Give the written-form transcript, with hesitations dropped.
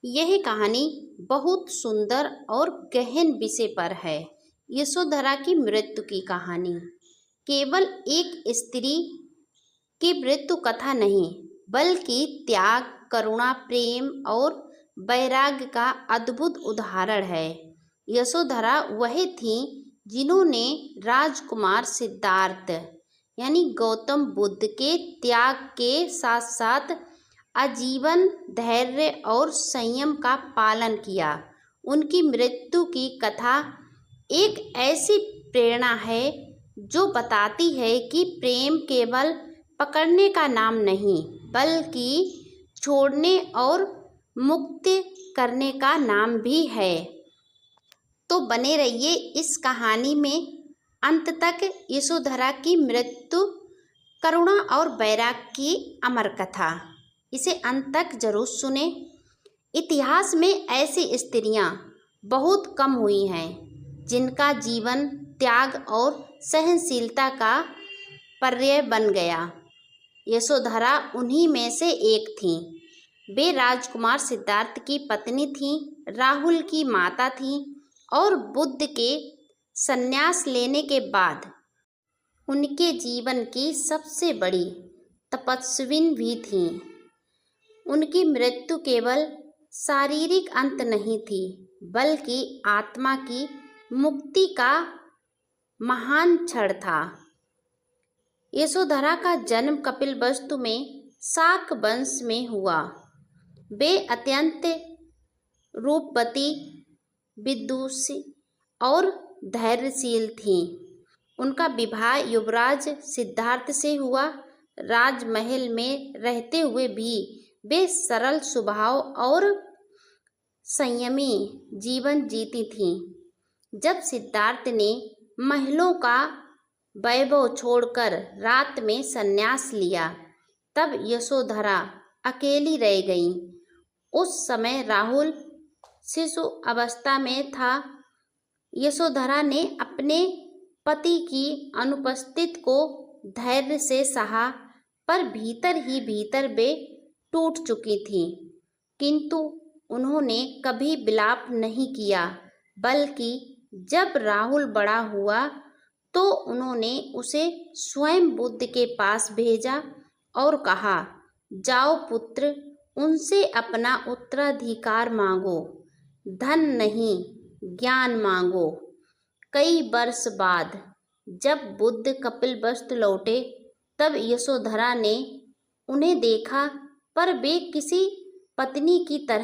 यह कहानी बहुत सुंदर और गहन विषय पर है। यशोधरा की मृत्यु की कहानी केवल एक स्त्री की मृत्यु कथा नहीं, बल्कि त्याग, करुणा, प्रेम और वैराग्य का अद्भुत उदाहरण है। यशोधरा वह थी जिन्होंने राजकुमार सिद्धार्थ यानी गौतम बुद्ध के त्याग के साथ साथ आजीवन धैर्य और संयम का पालन किया। उनकी मृत्यु की कथा एक ऐसी प्रेरणा है जो बताती है कि प्रेम केवल पकड़ने का नाम नहीं, बल्कि छोड़ने और मुक्त करने का नाम भी है। तो बने रहिए इस कहानी में अंत तक। यशोधरा की मृत्यु, करुणा और वैराग्य की अमर कथा, इसे अंत तक जरूर सुने। इतिहास में ऐसी स्त्रियां बहुत कम हुई हैं जिनका जीवन त्याग और सहनशीलता का पर्याय बन गया। यशोधरा उन्हीं में से एक थी। वे राजकुमार सिद्धार्थ की पत्नी थीं, राहुल की माता थीं और बुद्ध के संन्यास लेने के बाद उनके जीवन की सबसे बड़ी तपस्विन भी थीं। उनकी मृत्यु केवल शारीरिक अंत नहीं थी, बल्कि आत्मा की मुक्ति का महान क्षण था। यशोधरा का जन्म कपिलवस्तु में शाक वंश में हुआ। वे अत्यंत रूपवती, विदुषी और धैर्यशील थीं। उनका विवाह युवराज सिद्धार्थ से हुआ। राजमहल में रहते हुए भी वे सरल स्वभाव और संयमी जीवन जीती थीं। जब सिद्धार्थ ने महलों का वैभव छोड़कर रात में संन्यास लिया, तब यशोधरा अकेली रह गईं। उस समय राहुल शिशु अवस्था में था। यशोधरा ने अपने पति की अनुपस्थिति को धैर्य से सहा, पर भीतर ही भीतर वे टूट चुकी थीं। किंतु उन्होंने कभी विलाप नहीं किया, बल्कि जब राहुल बड़ा हुआ तो उन्होंने उसे स्वयं बुद्ध के पास भेजा और कहा, जाओ पुत्र, उनसे अपना उत्तराधिकार मांगो, धन नहीं ज्ञान मांगो। कई वर्ष बाद जब बुद्ध कपिलवस्तु लौटे, तब यशोधरा ने उन्हें देखा, पर वे किसी पत्नी की तरह